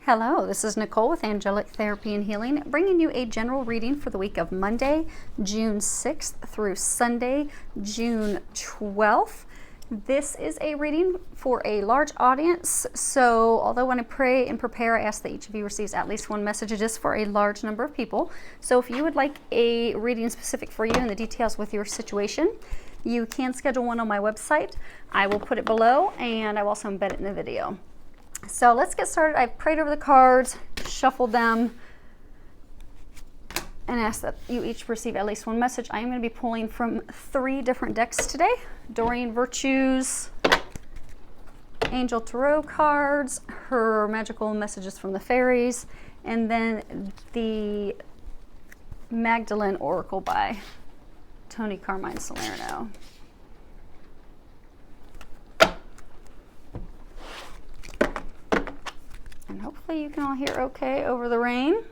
Hello, this is Nicole with Angelic Therapy and Healing, bringing you a general reading for the week of Monday, June 6th through Sunday, June 12th. This is a reading for a large audience, so although when I pray and prepare, I ask that each of you receives at least one message. It is for a large number of people. So if you would like a reading specific for you and the details with your situation, you can schedule one on my website. I will put it below, and I will also embed it in the video. So let's get started. I've prayed over the cards, shuffled them, and asked that you each receive at least one message. I am going to be pulling from 3 different decks today. Doreen Virtue's Angel Tarot cards, her magical messages from the fairies, and then the Magdalene Oracle by Tony Carmine Salerno. And hopefully you can all hear okay over the rain.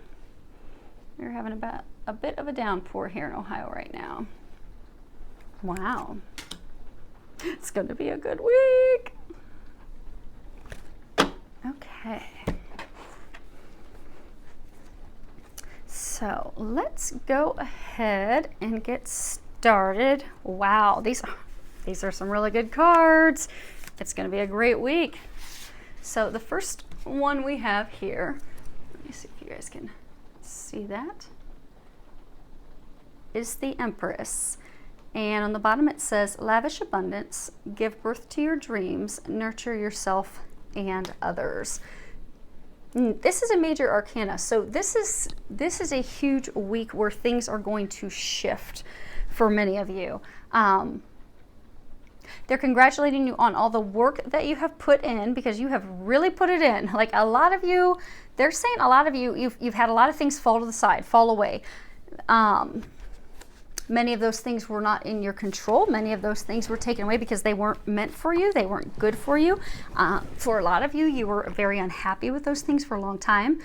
We're having about a bit of a downpour here in Ohio right now. Wow. It's going to be a good week. Okay. So let's go ahead and get started. Wow, these are some really good cards. It's going to be a great week. So the first one we have here, let me see if you guys can see that, is the Empress. And on the bottom it says, lavish abundance, give birth to your dreams, nurture yourself and others. This is a major arcana. So this is a huge week where things are going to shift for many of you. They're congratulating you on all the work that you have put in, because you have really put it in. Like a lot of you, they're saying a lot of you, you've had a lot of things fall to the side, fall away. Many of those things were not in your control. Many of those things were taken away because they weren't meant for you. They weren't good for you. For a lot of you, you were very unhappy with those things for a long time.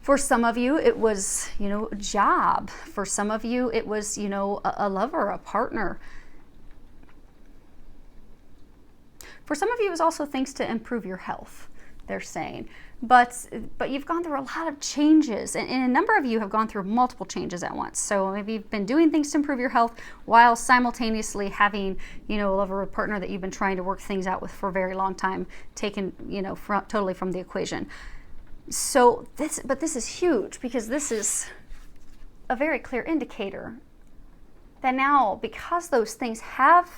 For some of you, it was, a job. For some of you, it was, a lover, a partner. For some of you, it was also things to improve your health, they're saying. But you've gone through a lot of changes, and a number of you have gone through multiple changes at once. So maybe you've been doing things to improve your health while simultaneously having, a lover or partner that you've been trying to work things out with for a very long time, taken, totally from the equation. So this is huge, because this is a very clear indicator that now, because those things have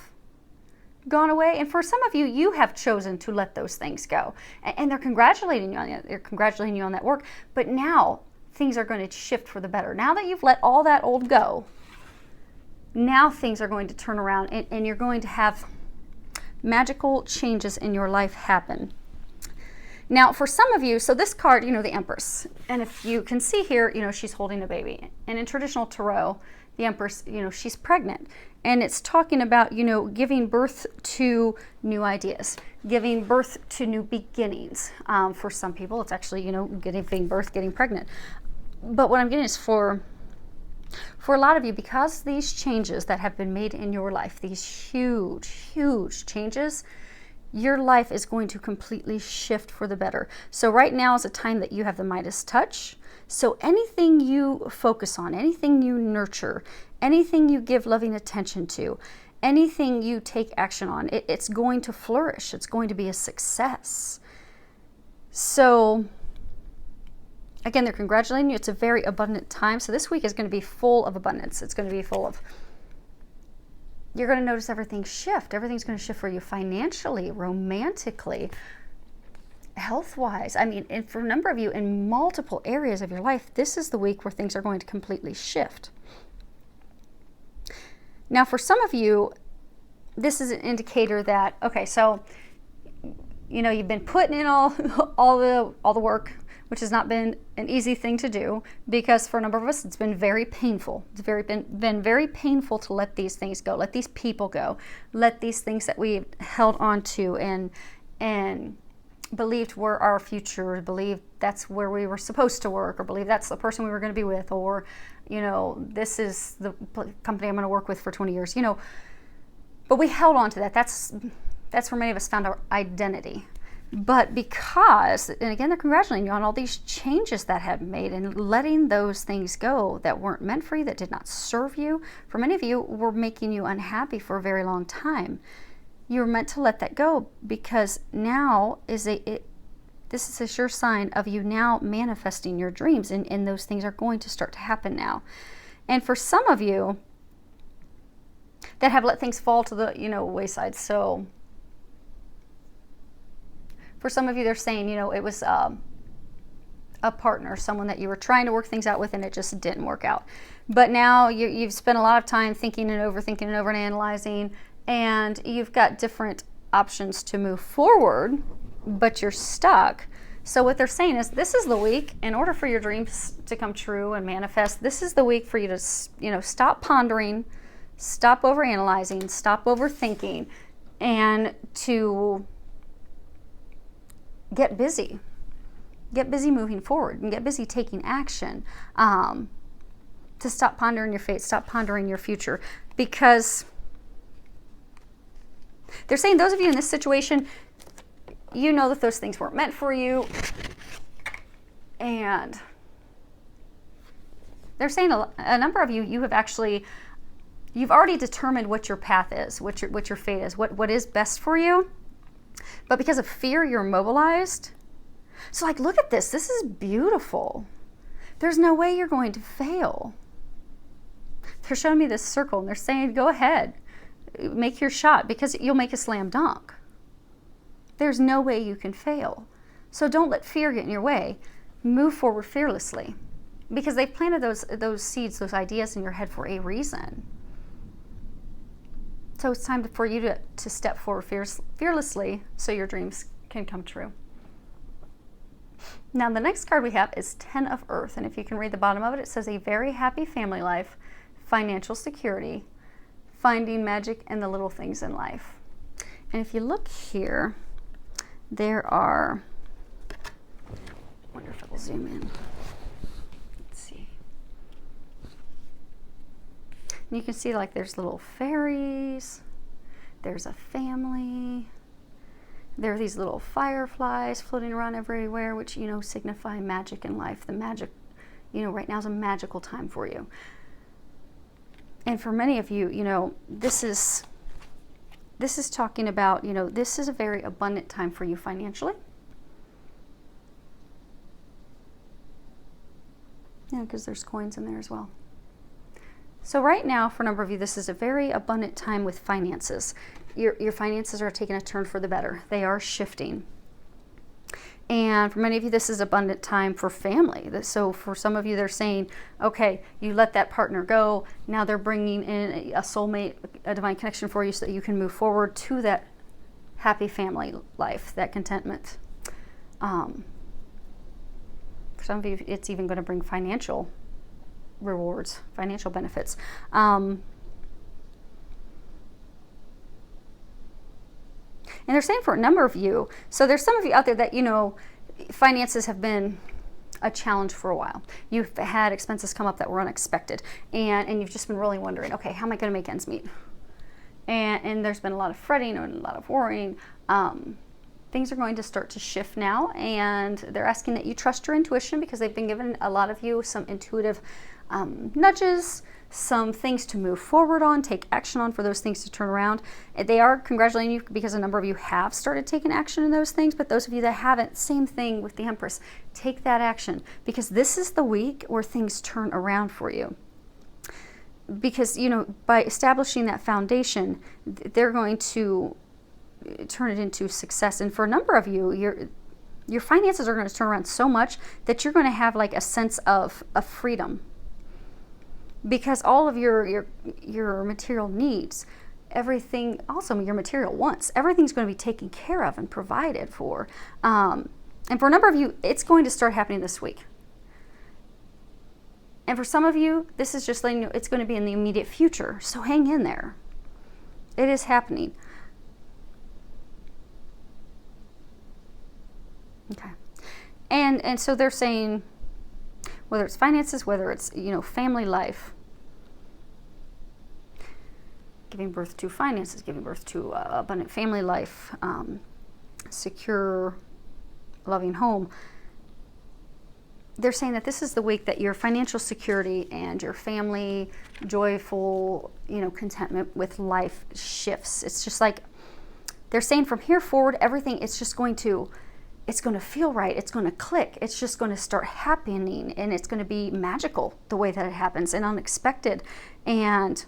gone away, and for some of you, you have chosen to let those things go, and they're congratulating you on it. They're congratulating you on that work. But now things are going to shift for the better. Now that you've let all that old go, now things are going to turn around, and you're going to have magical changes in your life happen. Now, for some of you, so this card, the Empress, and if you can see here, she's holding a baby, and in traditional tarot, the Empress, she's pregnant. And it's talking about, giving birth to new ideas, giving birth to new beginnings. For some people, it's actually, giving birth, getting pregnant. But what I'm getting is for a lot of you, because these changes that have been made in your life, these huge, huge changes, your life is going to completely shift for the better. So right now is a time that you have the Midas touch. So anything you focus on, anything you nurture, anything you give loving attention to, anything you take action on, it's going to flourish. It's going to be a success. So again, they're congratulating you. It's a very abundant time. So this week is going to be full of abundance. It's going to be full of, you're going to notice everything shift. Everything's going to shift for you financially, romantically, health-wise. And for a number of you in multiple areas of your life, this is the week where things are going to completely shift. Now, for some of you, this is an indicator that, okay, so, you've been putting in all the work, which has not been an easy thing to do, because for a number of us, it's been very painful. It's been very painful to let these things go, let these people go, let these things that we've held on to and believed were our future, believed that's where we were supposed to work, or believed that's the person we were going to be with, or this is the company I'm going to work with for 20 years, but we held on to that. That's where many of us found our identity. But because, and again, they're congratulating you on all these changes that have made and letting those things go that weren't meant for you, that did not serve you. For many of you, were making you unhappy for a very long time. You were meant to let that go, because now this is a sure sign of you now manifesting your dreams, and those things are going to start to happen now. And for some of you that have let things fall to the wayside, so for some of you, they're saying, it was a partner, someone that you were trying to work things out with, and it just didn't work out. But now you've spent a lot of time thinking and over and analyzing, and you've got different options to move forward, but you're stuck. So what they're saying is, this is the week, in order for your dreams to come true and manifest, this is the week for you to, stop pondering, stop overanalyzing, stop overthinking, and to get busy moving forward, and get busy taking action, to stop pondering your fate, stop pondering your future. Because they're saying, those of you in this situation, you know that those things weren't meant for you, and they're saying a number of you, you've already determined what your path is, what your fate is, what is best for you. But because of fear, you're immobilized. So look at this. This is beautiful. There's no way you're going to fail. They're showing me this circle, and they're saying, go ahead, make your shot, because you'll make a slam dunk. There's no way you can fail. So don't let fear get in your way. Move forward fearlessly, because they've planted those seeds, those ideas in your head for a reason. So it's time for you to step forward fearlessly, so your dreams can come true. Now, the next card we have is 10 of Earth. And if you can read the bottom of it, it says, a very happy family life, financial security, finding magic in the little things in life. And if you look here, there are, I wonder if it'll zoom in. Let's see. And you can see there's little fairies, there's a family, there are these little fireflies floating around everywhere, which, signify magic in life. The magic, right now is a magical time for you. And for many of you, this is talking about, this is a very abundant time for you financially. Yeah, because there's coins in there as well. So right now, for a number of you, this is a very abundant time with finances. Your finances are taking a turn for the better. They are shifting. And for many of you, this is abundant time for family. So for some of you, they're saying, okay, you let that partner go. Now they're bringing in a soulmate, a divine connection for you, so that you can move forward to that happy family life, that contentment. For some of you, it's even going to bring financial rewards, financial benefits. And they're saying for a number of you, so there's some of you out there that, finances have been a challenge for a while. You've had expenses come up that were unexpected, and you've just been really wondering, okay, how am I going to make ends meet? And there's been a lot of fretting and a lot of worrying. Things are going to start to shift now, and they're asking that you trust your intuition, because they've been giving a lot of you some intuitive nudges, some things to move forward on, take action on, for those things to turn around. They are congratulating you, because a number of you have started taking action in those things, but those of you that haven't, same thing with the Empress. Take that action, because this is the week where things turn around for you. Because, by establishing that foundation, they're going to turn it into success. And for a number of you, your finances are going to turn around so much that you're going to have a sense of freedom. Because all of your material needs, everything, also your material wants, everything's going to be taken care of and provided for. And for a number of you, it's going to start happening this week. And for some of you, this is just letting you know it's going to be in the immediate future. So hang in there. It is happening. Okay. And so they're saying, whether it's finances, whether it's, family life, giving birth to finances, giving birth to abundant family life, secure, loving home, they're saying that this is the week that your financial security and your family, joyful, contentment with life shifts. It's just like they're saying from here forward, everything, it's going to feel right. It's going to click. It's just going to start happening, and it's going to be magical the way that it happens and unexpected. And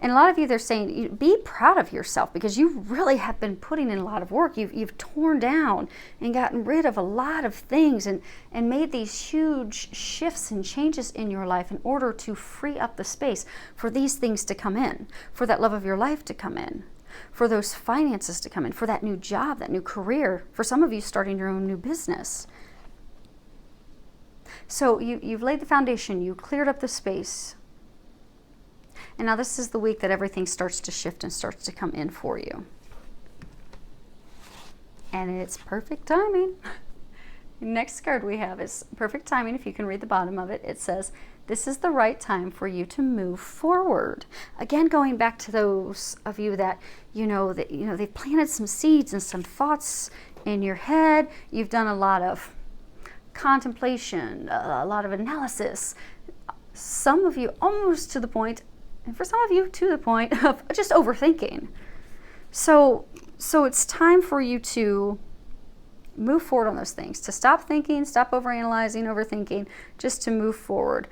a lot of you, they're saying, be proud of yourself because you really have been putting in a lot of work. You've torn down and gotten rid of a lot of things and made these huge shifts and changes in your life in order to free up the space for these things to come in, for that love of your life to come in, for those finances to come in, for that new job, that new career, for some of you starting your own new business. So you've laid the foundation, you cleared up the space. And now this is the week that everything starts to shift and starts to come in for you. And it's perfect timing. Next card we have is perfect timing. If you can read the bottom of it, it says, this is the right time for you to move forward. Again, going back to those of you that, they've planted some seeds and some thoughts in your head. You've done a lot of contemplation, a lot of analysis. Some of you almost to the point, and for some of you to the point of just overthinking. So it's time for you to move forward on those things, to stop thinking, stop overanalyzing, overthinking, just to move forward.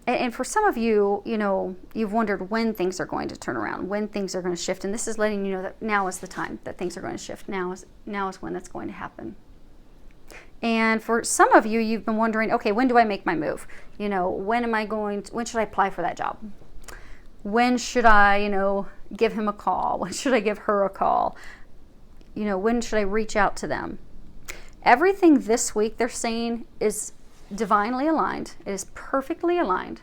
And for some of you, you've wondered when things are going to turn around, when things are going to shift. And this is letting you know that now is the time that things are going to shift. Now is when that's going to happen. And for some of you, you've been wondering, okay, when do I make my move? When should I apply for that job? When should I, give him a call? When should I give her a call? When should I reach out to them? Everything this week, they're saying, is divinely aligned. It is perfectly aligned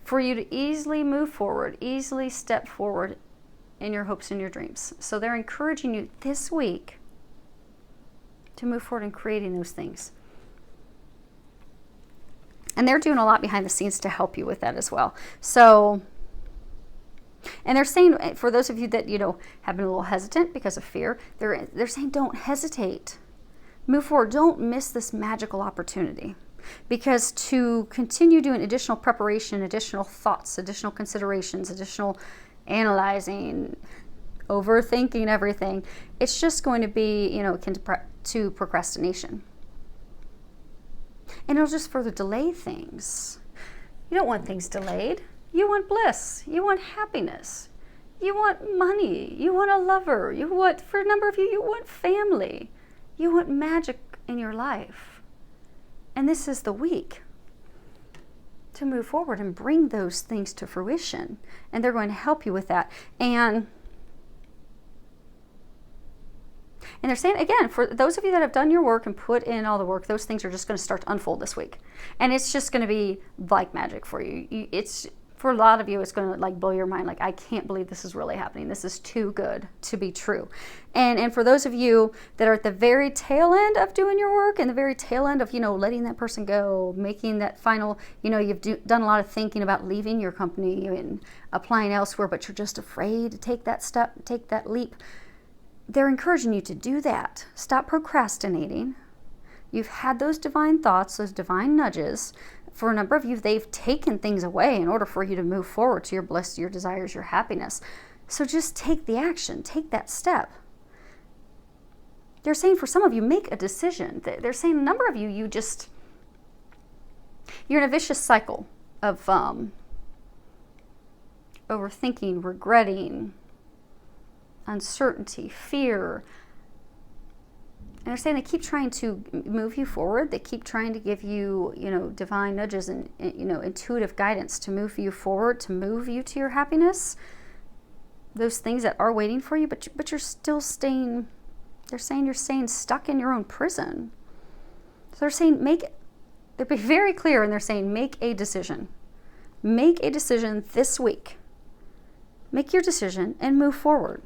for you to easily move forward, easily step forward in your hopes and your dreams. So they're encouraging you this week to move forward in creating those things. And they're doing a lot behind the scenes to help you with that as well. So, and they're saying, for those of you that, have been a little hesitant because of fear, they're saying don't hesitate. Move forward. Don't miss this magical opportunity. Because to continue doing additional preparation, additional thoughts, additional considerations, additional analyzing, overthinking everything, it's just going to be, akin to procrastination. And it'll just further delay things. You don't want things delayed. You want bliss. You want happiness. You want money. You want a lover. For a number of you, you want family. You want magic in your life. And this is the week to move forward and bring those things to fruition. And they're going to help you with that. And they're saying, again, for those of you that have done your work and put in all the work, those things are just going to start to unfold this week. And it's just going to be like magic for you. For a lot of you, it's going to blow your mind. I can't believe this is really happening. This is too good to be true. And for those of you that are at the very tail end of doing your work and the very tail end of, letting that person go, making that final, you've done a lot of thinking about leaving your company and applying elsewhere, but you're just afraid to take that step, take that leap. They're encouraging you to do that. Stop procrastinating. You've had those divine thoughts, those divine nudges. For a number of you, they've taken things away in order for you to move forward to your bliss, your desires, your happiness. So just take the action. Take that step. They're saying for some of you, make a decision. They're saying a number of you, you're in a vicious cycle of overthinking, regretting, uncertainty, fear. And they're saying they keep trying to move you forward. They keep trying to give you, divine nudges and, intuitive guidance to move you forward, to move you to your happiness. Those things that are waiting for you, but you're still staying, they're saying you're staying stuck in your own prison. So they're saying they're being very clear, and they're saying make a decision. Make a decision this week. Make your decision and move forward.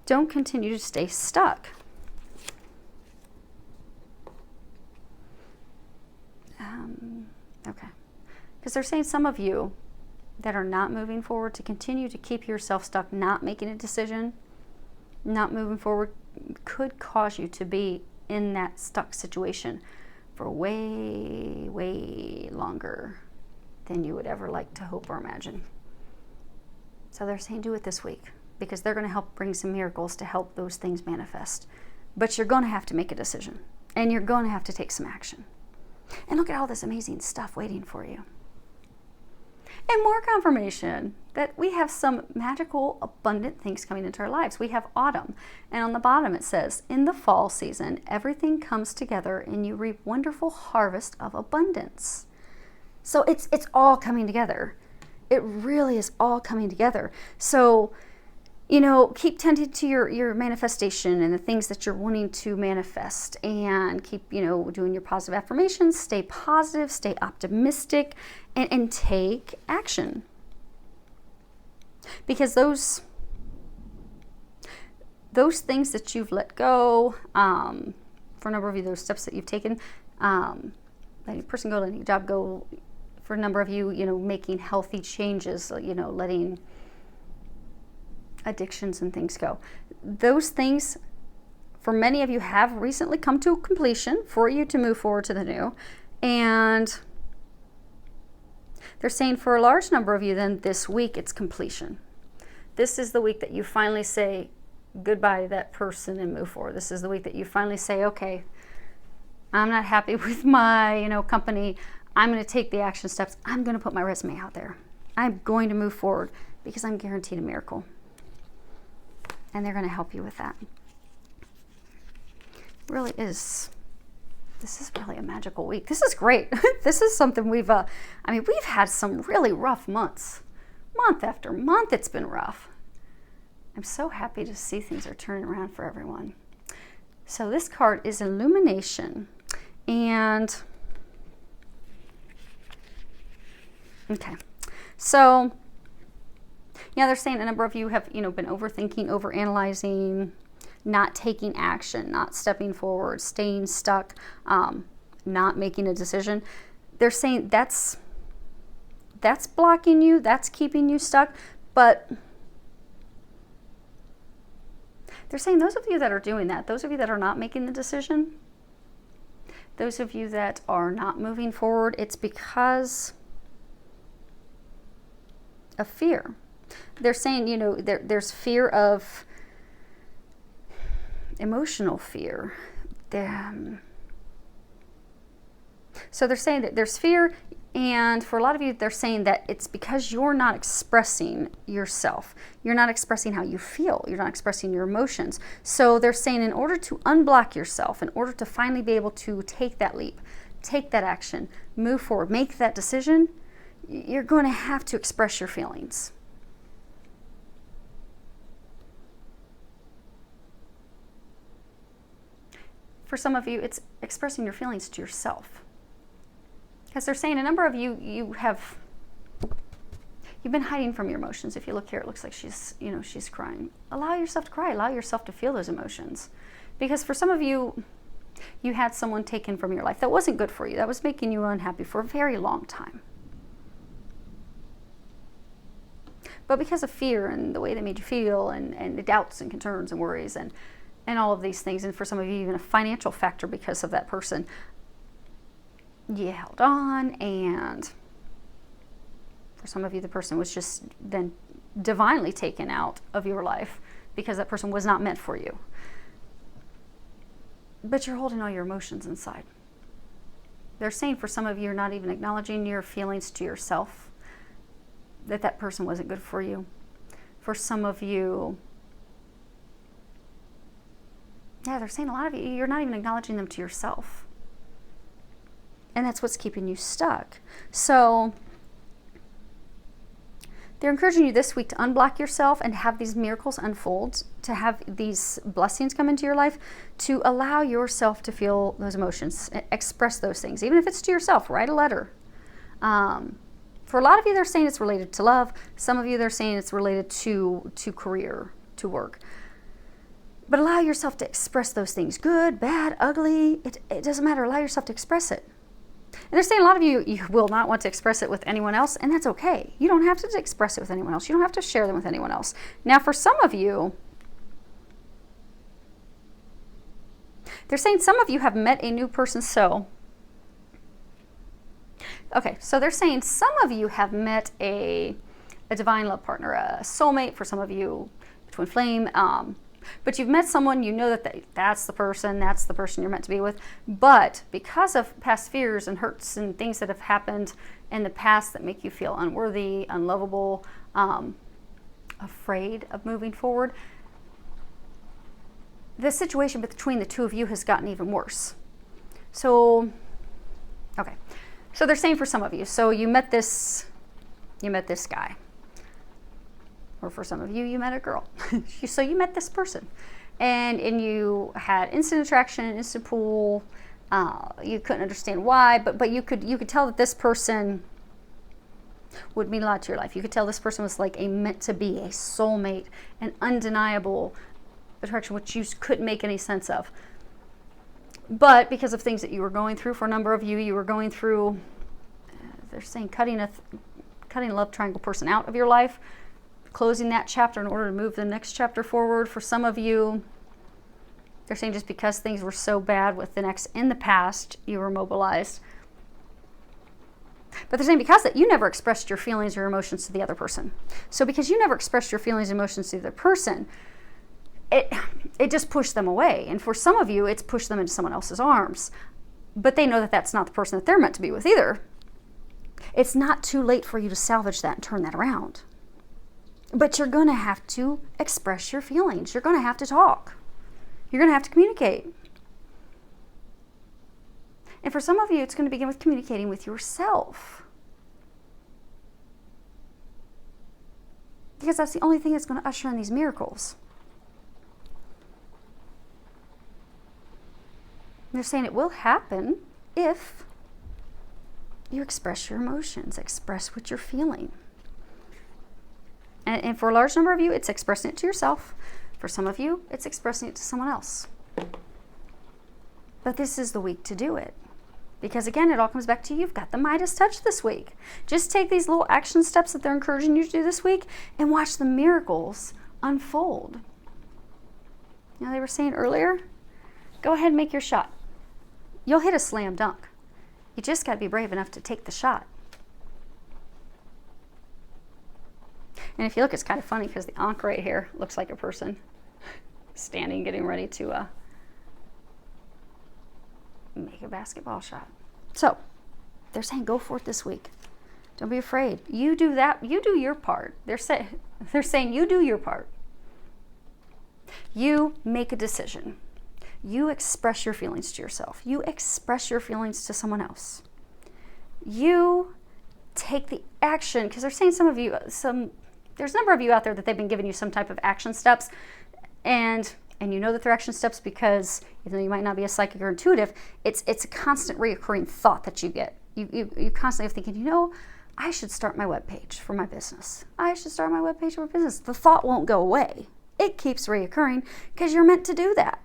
Don't continue to stay stuck. Okay. Because they're saying some of you, that are not moving forward, to continue to keep yourself stuck, not making a decision, not moving forward, could cause you to be in that stuck situation for way, way longer than you would ever like to hope or imagine. So they're saying do it this week, because they're going to help bring some miracles to help those things manifest. But you're going to have to make a decision, and you're going to have to take some action. And look at all this amazing stuff waiting for you. And more confirmation that we have some magical, abundant things coming into our lives. We have autumn, and on the bottom it says, in the fall season, everything comes together and you reap wonderful harvest of abundance. So it's all coming together. It really is all coming together. So, keep tending to your manifestation and the things that you're wanting to manifest, and keep, doing your positive affirmations. Stay positive, stay optimistic, and take action. Because those things that you've let go, for a number of you, those steps that you've taken, letting a person go, letting a job go, for a number of you, making healthy changes, letting addictions and things go. Those things, for many of you, have recently come to completion for you to move forward to the new. And they're saying for a large number of you, then this week it's completion. This is the week that you finally say goodbye to that person and move forward. This is the week that you finally say, okay, I'm not happy with my, company. I'm going to take the action steps. I'm going to put my resume out there. I'm going to move forward, because I'm guaranteed a miracle. And they're going to help you with that. Really is. This is really a magical week. This is great. This is something we've had some really rough months. Month after month, it's been rough. I'm so happy to see things are turning around for everyone. So this card is Illumination. And, okay. So, they're saying a number of you have, been overthinking, overanalyzing, not taking action, not stepping forward, staying stuck, not making a decision. They're saying that's blocking you, that's keeping you stuck. But they're saying those of you that are doing that, those of you that are not making the decision, those of you that are not moving forward, it's because of fear. They're saying, there's fear of emotional fear. So they're saying that there's fear, and for a lot of you, they're saying that it's because you're not expressing yourself. You're not expressing how you feel. You're not expressing your emotions. So they're saying in order to unblock yourself, in order to finally be able to take that leap, take that action, move forward, make that decision, you're going to have to express your feelings. For some of you, it's expressing your feelings to yourself. Because they're saying a number of you, you've been hiding from your emotions. If you look here, it looks like she's crying. Allow yourself to cry. Allow yourself to feel those emotions. Because for some of you, you had someone taken from your life that wasn't good for you, that was making you unhappy for a very long time. But because of fear and the way they made you feel, and the doubts and concerns and worries and all of these things, and for some of you even a financial factor because of that person, you held on, and for some of you the person was just then divinely taken out of your life because that person was not meant for you. But you're holding all your emotions inside. They're saying for some of you, you're not even acknowledging your feelings to yourself, that person wasn't good for you. For some of you, they're saying a lot of you, you're not even acknowledging them to yourself. And that's what's keeping you stuck. So they're encouraging you this week to unblock yourself and have these miracles unfold, to have these blessings come into your life, to allow yourself to feel those emotions, express those things. Even if it's to yourself, write a letter. For a lot of you, they're saying it's related to love. Some of you, they're saying it's related to career, to work. But allow yourself to express those things. Good, bad, ugly. It doesn't matter. Allow yourself to express it. And they're saying a lot of you, you will not want to express it with anyone else, and that's okay. You don't have to express it with anyone else. You don't have to share them with anyone else. Now, for some of you, they're saying some of you have met a new person. So they're saying some of you have met a divine love partner, a soulmate. For some of you, twin flame. But you've met someone, you know that's the person you're meant to be with. But because of past fears and hurts and things that have happened in the past that make you feel unworthy, unlovable, afraid of moving forward, the situation between the two of you has gotten even worse. So they're saying for some of you, so you met this guy. Or for some of you, you met a girl. So you met this person. And you had instant attraction, instant pull. You couldn't understand why, but you could tell that this person would mean a lot to your life. You could tell this person was like a meant to be, a soulmate, an undeniable attraction, which you couldn't make any sense of. But because of things that you were going through, for a number of you, you were going through, they're saying cutting a love triangle person out of your life, closing that chapter in order to move the next chapter forward. For some of you, they're saying just because things were so bad with the next in the past, you were mobilized. But they're saying because that you never expressed your feelings or emotions to the other person. So because you never expressed your feelings and emotions to the other person, it just pushed them away. And for some of you, it's pushed them into someone else's arms. But they know that that's not the person that they're meant to be with either. It's not too late for you to salvage that and turn that around. But you're going to have to express your feelings. You're going to have to talk. You're going to have to communicate. And for some of you, it's going to begin with communicating with yourself. Because that's the only thing that's going to usher in these miracles. And they're saying it will happen if you express your emotions, express what you're feeling. And for a large number of you, it's expressing it to yourself. For some of you, it's expressing it to someone else. But this is the week to do it. Because again, it all comes back to you. You've got the Midas touch this week. Just take these little action steps that they're encouraging you to do this week and watch the miracles unfold. You know, they were saying earlier, go ahead and make your shot. You'll hit a slam dunk. You just got to be brave enough to take the shot. And if you look, it's kind of funny because the ankh right here looks like a person standing, getting ready to make a basketball shot. So they're saying go for it this week. Don't be afraid. You do that. You do your part. They're saying you do your part. You make a decision. You express your feelings to yourself. You express your feelings to someone else. You take the action, because they're saying there's a number of you out there that they've been giving you some type of action steps, and you know that they're action steps because even though you might not be a psychic or intuitive, it's a constant reoccurring thought that you get. You constantly are thinking, you know, I should start my webpage for my business. I should start my webpage for my business. The thought won't go away. It keeps reoccurring because you're meant to do that.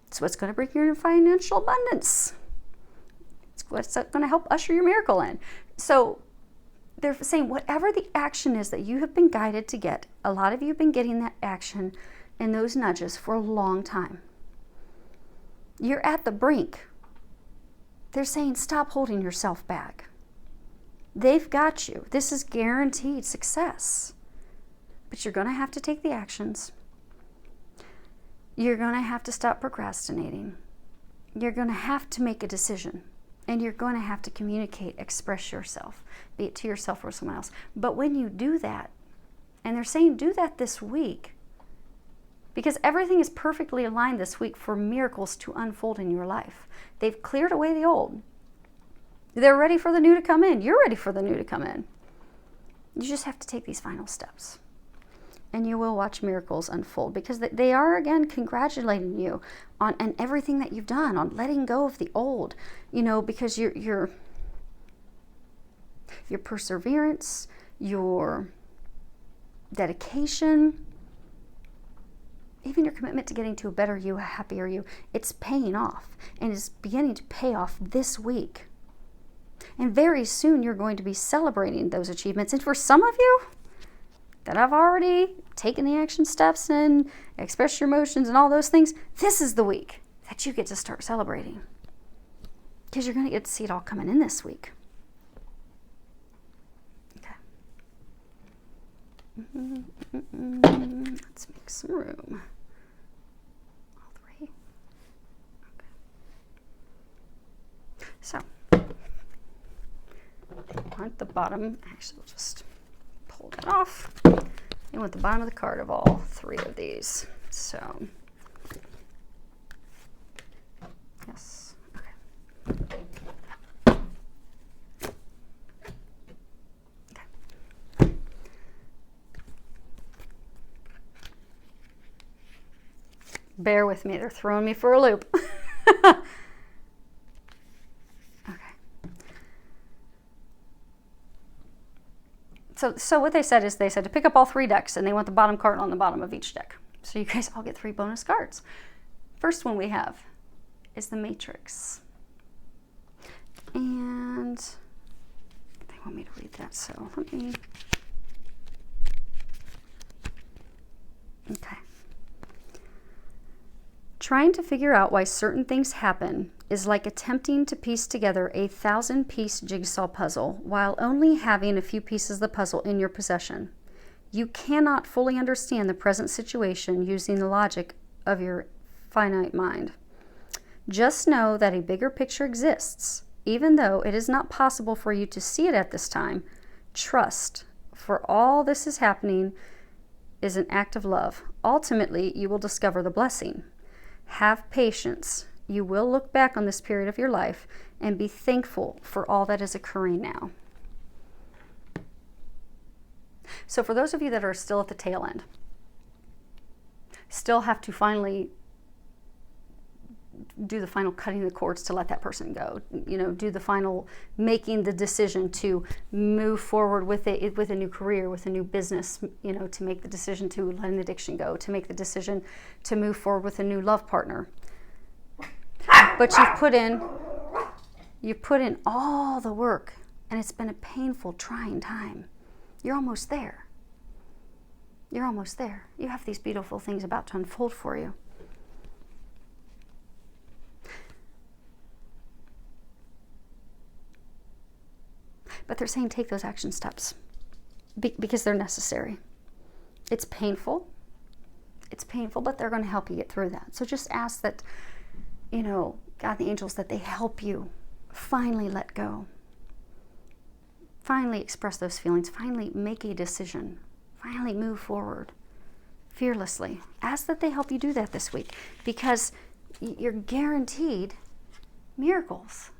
It's what's going to bring you financial abundance. It's what's going to help usher your miracle in. So they're saying whatever the action is that you have been guided to get, a lot of you have been getting that action and those nudges for a long time. You're at the brink. They're saying stop holding yourself back. They've got you. This is guaranteed success. But you're going to have to take the actions. You're going to have to stop procrastinating. You're going to have to make a decision. And you're going to have to communicate, express yourself, be it to yourself or someone else. But when you do that, and they're saying do that this week, because everything is perfectly aligned this week for miracles to unfold in your life. They've cleared away the old. They're ready for the new to come in. You're ready for the new to come in. You just have to take these final steps. And you will watch miracles unfold because they are, again, congratulating you on and everything that you've done, on letting go of the old, you know, because your perseverance, your dedication, even your commitment to getting to a better you, a happier you, it's paying off and is beginning to pay off this week. And very soon you're going to be celebrating those achievements. And for some of you that have already taken the action steps and expressed your emotions and all those things, this is the week that you get to start celebrating. Because you're going to get to see it all coming in this week. Okay. Let's make some room. All three. Okay. So, they want the bottom. Actually, we'll just pull that off. They want the bottom of the card of all three of these. So, yes. Okay. Bear with me, they're throwing me for a loop. Okay. So what they said is they said to pick up all three decks, and they want the bottom card on the bottom of each deck. So you guys all get 3 bonus cards. First one we have is the Matrix. And they want me to read that, so let me... Okay. Trying to figure out why certain things happen is like attempting to piece together a 1,000-piece jigsaw puzzle while only having a few pieces of the puzzle in your possession. You cannot fully understand the present situation using the logic of your finite mind. Just know that a bigger picture exists. Even though it is not possible for you to see it at this time, trust, for all this is happening is an act of love. Ultimately, you will discover the blessing. Have patience. You will look back on this period of your life and be thankful for all that is occurring now. So for those of you that are still at the tail end, still have to finally do the final cutting the cords to let that person go, do the final making the decision to move forward with a new career, with a new business, to make the decision to let an addiction go, to make the decision to move forward with a new love partner. But you've put in all the work, and it's been a painful, trying time. You're almost there. You're almost there. You have these beautiful things about to unfold for you. But they're saying take those action steps because they're necessary. It's painful. It's painful, but they're going to help you get through that. So just ask that, God and the angels, that they help you finally let go. Finally express those feelings. Finally make a decision. Finally move forward fearlessly. Ask that they help you do that this week because you're guaranteed miracles.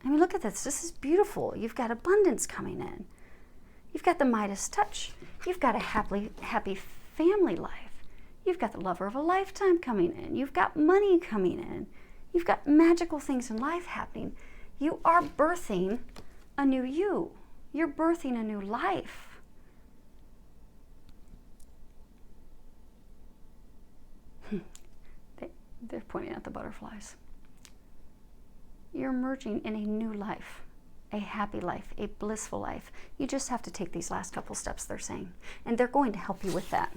I mean, look at this. This is beautiful. You've got abundance coming in. You've got the Midas touch. You've got a happy family life. You've got the lover of a lifetime coming in. You've got money coming in. You've got magical things in life happening. You are birthing a new you. You're birthing a new life. They're pointing at the butterflies. You're emerging in a new life, a happy life, a blissful life. You just have to take these last couple steps, they're saying, and they're going to help you with that.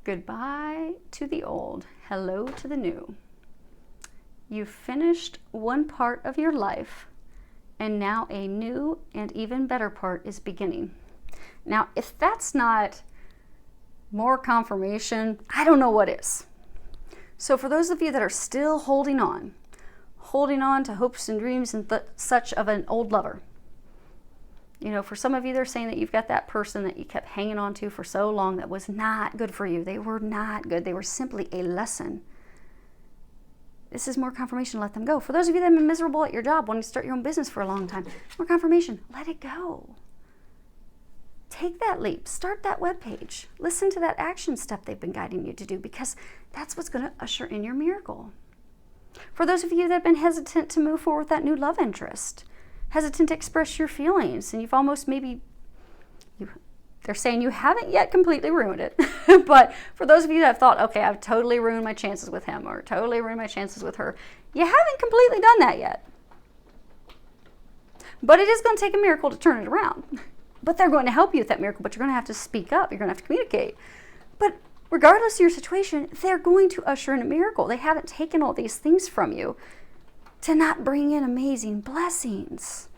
Goodbye to the old, hello to the new. You've finished one part of your life, and now a new and even better part is beginning. Now, if that's not more confirmation, I don't know what is. So for those of you that are still holding on to hopes and dreams and such of an old lover, for some of you, they're saying that you've got that person that you kept hanging on to for so long that was not good for you. They were not good. They were simply a lesson. This is more confirmation. Let them go. For those of you that have been miserable at your job, wanting to start your own business for a long time, more confirmation. Let it go. Take that leap. Start that webpage. Listen to that action step they've been guiding you to do because that's what's going to usher in your miracle. For those of you that have been hesitant to move forward with that new love interest, hesitant to express your feelings, and you've almost they're They're saying you haven't yet completely ruined it. But for those of you that have thought, okay, I've totally ruined my chances with him or totally ruined my chances with her, you haven't completely done that yet. But it is going to take a miracle to turn it around. But they're going to help you with that miracle, but you're going to have to speak up. You're going to have to communicate. But regardless of your situation, they're going to usher in a miracle. They haven't taken all these things from you to not bring in amazing blessings.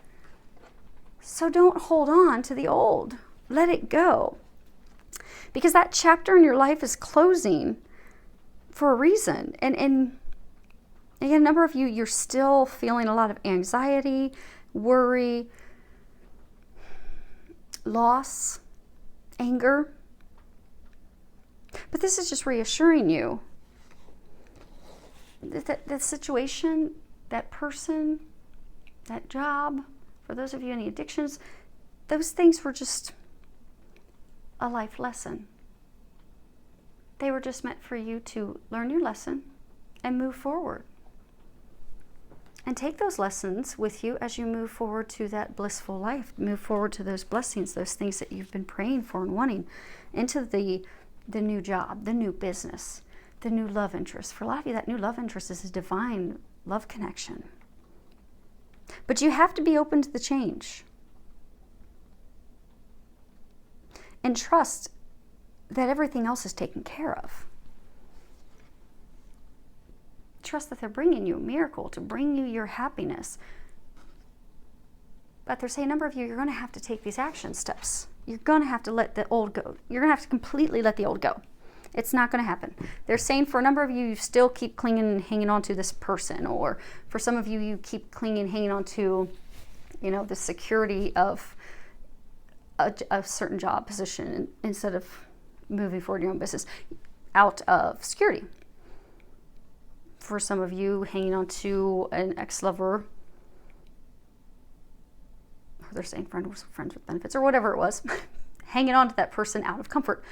So don't hold on to the old. Let it go. Because that chapter in your life is closing for a reason. And again, a number of you, you're still feeling a lot of anxiety, worry, loss, anger. But this is just reassuring you that the situation, that person, that job, for those of you any addictions, those things were just a life lesson. They were just meant for you to learn your lesson and move forward. And take those lessons with you as you move forward to that blissful life. Move forward to those blessings, those things that you've been praying for and wanting, into the new job, the new business, the new love interest. For a lot of you, that new love interest is a divine love connection. But you have to be open to the change. And trust that everything else is taken care of. Trust that they're bringing you a miracle to bring you your happiness. But they're saying, a number of you, you're going to have to take these action steps. You're going to have to let the old go. You're going to have to completely let the old go. It's not going to happen. They're saying for a number of you, you still keep clinging and hanging on to this person. Or for some of you, you keep clinging and hanging on to, the security of a certain job position instead of moving forward your own business out of security. For some of you, hanging on to an ex-lover, or they're saying friends with benefits, or whatever it was, hanging on to that person out of comfort.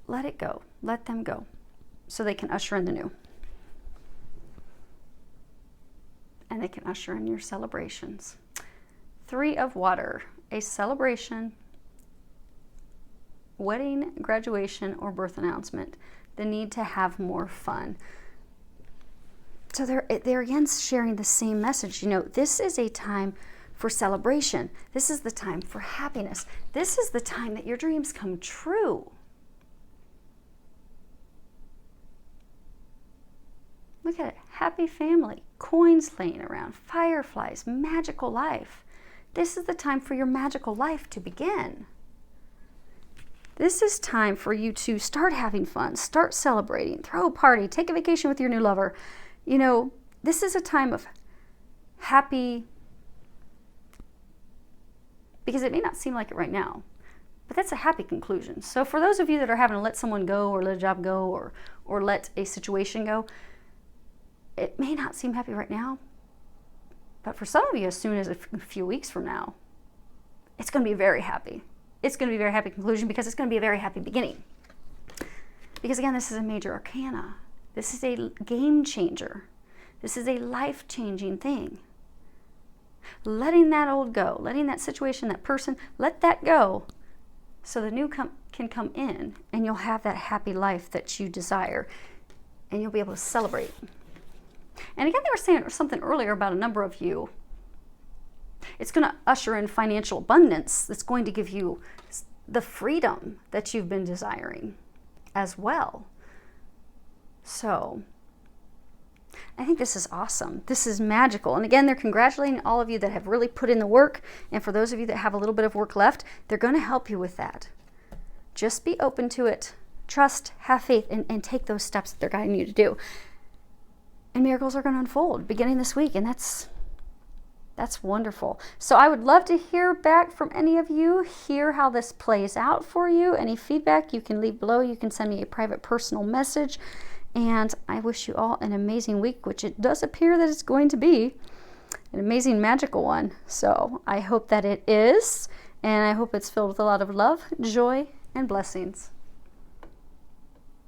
Let it go. Let them go so they can usher in the new. And they can usher in your celebrations. 3 of water, a celebration, wedding, graduation, or birth announcement. The need to have more fun. So they're again sharing the same message. This is a time for celebration. This is the time for happiness. This is the time that your dreams come true. Look at it. Happy family, coins laying around, fireflies, magical life. This is the time for your magical life to begin. This is time for you to start having fun, start celebrating, throw a party, take a vacation with your new lover. This is a time of happy, because it may not seem like it right now, but that's a happy conclusion. So for those of you that are having to let someone go or let a job go or let a situation go, it may not seem happy right now, but for some of you, as soon as a few weeks from now, it's going to be very happy. It's going to be a very happy conclusion because it's going to be a very happy beginning. Because again, this is a major arcana. This is a game changer. This is a life-changing thing. Letting that old go, letting that situation, that person, let that go so the new can come in and you'll have that happy life that you desire and you'll be able to celebrate. And again, they were saying something earlier about a number of you. It's going to usher in financial abundance that's going to give you the freedom that you've been desiring as well. So I think this is awesome. This is magical. And again, they're congratulating all of you that have really put in the work. And for those of you that have a little bit of work left, they're going to help you with that. Just be open to it. Trust, have faith, and take those steps that they're guiding you to do. And miracles are going to unfold beginning this week. And that's wonderful. So I would love to hear back from any of you, hear how this plays out for you. Any feedback you can leave below. You can send me a private personal message. And I wish you all an amazing week, which it does appear that it's going to be an amazing, magical one. So I hope that it is. And I hope it's filled with a lot of love, joy, and blessings.